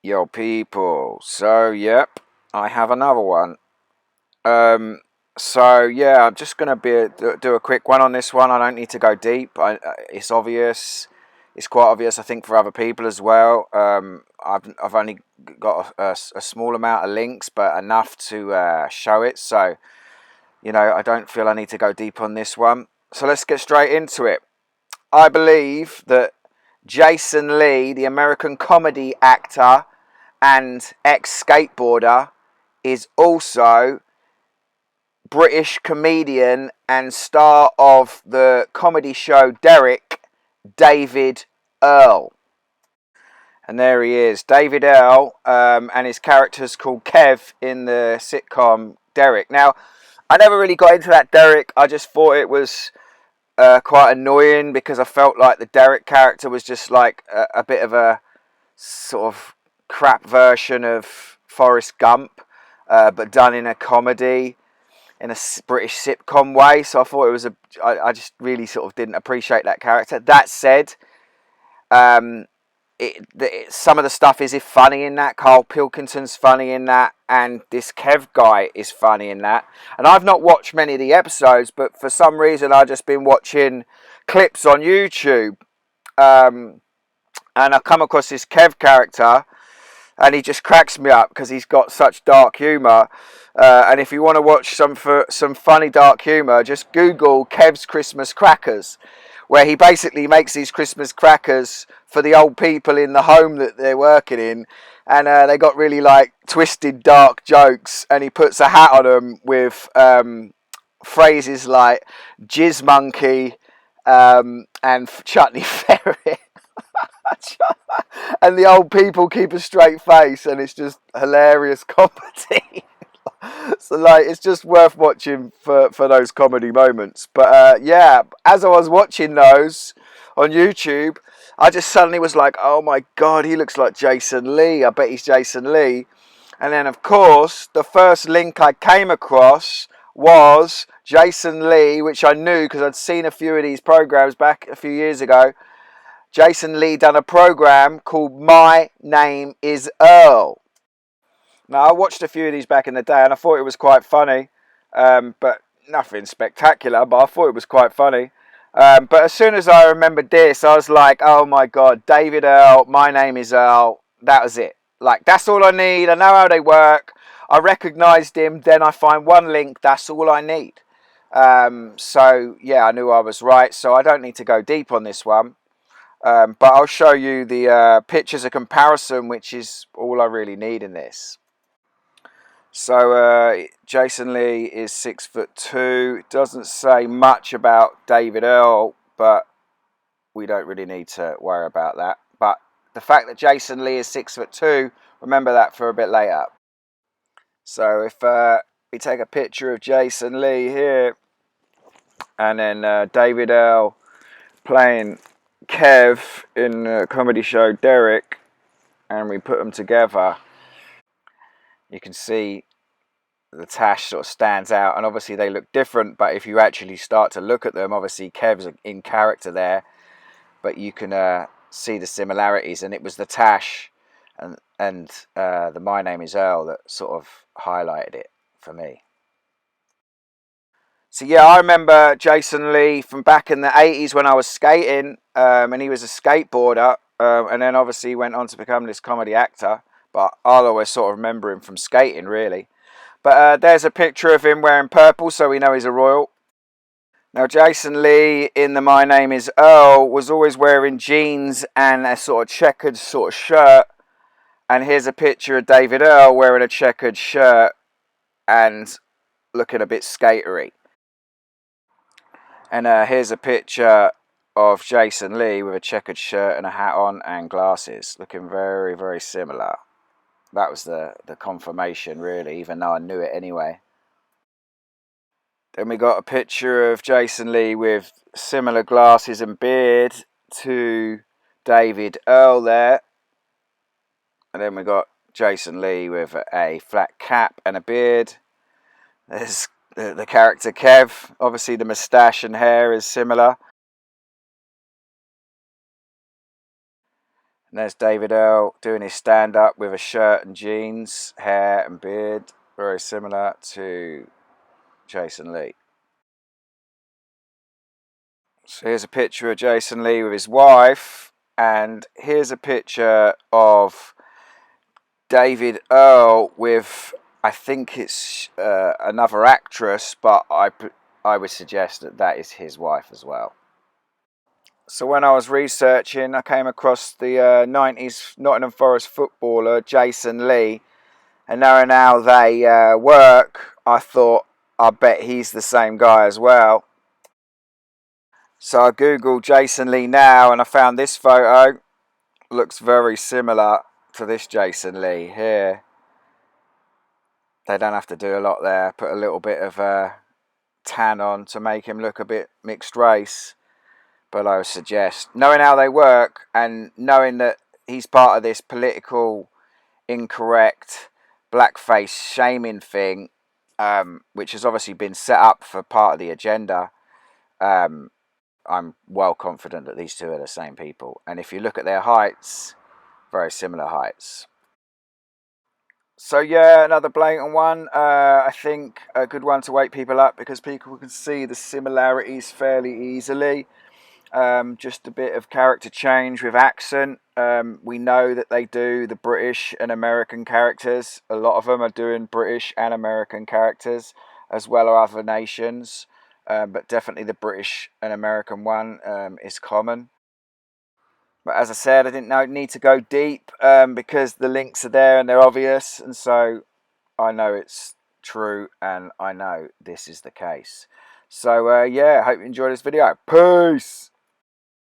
Yo, people. So, yep, I have another one. Yeah, I'm just gonna do a quick one on this one. I don't need to go deep. It's obvious. It's quite obvious, I think, for other people as well. I've only got a small amount of links, but enough to show it. So, I don't feel I need to go deep on this one. So let's get straight into it. I believe that Jason Lee, the American comedy actor and ex-skateboarder, is also British comedian and star of the comedy show Derek, David Earl. And there he is, David Earl, and his character's called Kev in the sitcom Derek. Now, I never really got into that Derek. I just thought it was quite annoying because I felt like the Derek character was just like a bit of a sort of crap version of Forrest Gump, but done in a comedy, in a British sitcom way. So I thought it was I just really sort of didn't appreciate that character. That said, um, some of the stuff is funny in that. Carl Pilkington's funny in that, and this Kev guy is funny in that. And I've not watched many of the episodes, but for some reason I've just been watching clips on YouTube, and I come across this Kev character, and he just cracks me up because he's got such dark humour. And if you want to watch some funny dark humour, just Google Kev's Christmas crackers, where he basically makes these Christmas crackers for the old people in the home that they're working in, and they got really like twisted dark jokes, and he puts a hat on them with phrases like "jizz monkey" and "chutney ferret." And the old people keep a straight face, and it's just hilarious comedy. So like, it's just worth watching for those comedy moments. But yeah, as I was watching those on YouTube, I just suddenly was like, oh my god, he looks like Jason Lee. I bet he's Jason Lee. And then of course the first link I came across was Jason Lee, which I knew because I'd seen a few of these programs back a few years ago. Jason Lee done a program called My Name is Earl. Now, I watched a few of these back in the day, and I thought it was quite funny, but nothing spectacular, but I thought it was quite funny. But as soon as I remembered this, I was like, oh my god, David Earl, My Name is Earl. That was it. Like, that's all I need. I know how they work. I recognised him. Then I find one link. That's all I need. So, yeah, I knew I was right. So I don't need to go deep on this one. But I'll show you the pictures of comparison, which is all I really need in this. So Jason Lee is 6'2". It doesn't say much about David Earl, but we don't really need to worry about that. But the fact that Jason Lee is 6'2", remember that for a bit later. So if we take a picture of Jason Lee here, and then David Earl playing Kev in the comedy show Derek, and we put them together, you can see the tash sort of stands out, and obviously they look different, but if you actually start to look at them, obviously Kev's in character there, but you can see the similarities, and it was the tash and the My Name is Earl that sort of highlighted it for me. So yeah, I remember Jason Lee from back in the 80s when I was skating, and he was a skateboarder, and then obviously went on to become this comedy actor, but I'll always sort of remember him from skating, really. But there's a picture of him wearing purple, so we know he's a royal. Now, Jason Lee in the My Name is Earl was always wearing jeans and a sort of checkered sort of shirt. And here's a picture of David Earl wearing a checkered shirt and looking a bit skatery. And here's a picture of Jason Lee with a checkered shirt and a hat on and glasses, looking very, very similar. That was the confirmation, really, even though I knew it anyway. Then we got a picture of Jason Lee with similar glasses and beard to David Earl there. And then we got Jason Lee with a flat cap and a beard. There's the character Kev. Obviously the moustache and hair is similar. And there's David Earl doing his stand-up with a shirt and jeans, hair and beard, very similar to Jason Lee. So here's a picture of Jason Lee with his wife, and here's a picture of David Earl with, I think it's another actress, but I would suggest that that is his wife as well. So when I was researching, I came across the 90s Nottingham Forest footballer Jason Lee, and knowing how they work, I thought, I bet he's the same guy as well. So I googled Jason Lee now, and I found this photo. Looks very similar to this Jason Lee here. They don't have to do a lot there. Put a little bit of tan on to make him look a bit mixed race. But I would suggest, knowing how they work and knowing that he's part of this political incorrect blackface shaming thing, which has obviously been set up for part of the agenda, I'm well confident that these two are the same people. And if you look at their heights, very similar heights. So yeah, another blatant one. I think a good one to wake people up because people can see the similarities fairly easily. Just a bit of character change with accent. We know that they do the British and American characters. A lot of them are doing British and American characters as well as other nations. But definitely the British and American one is common. But as I said, I didn't need to go deep because the links are there and they're obvious. And so I know it's true and I know this is the case. So yeah, I hope you enjoyed this video. Peace!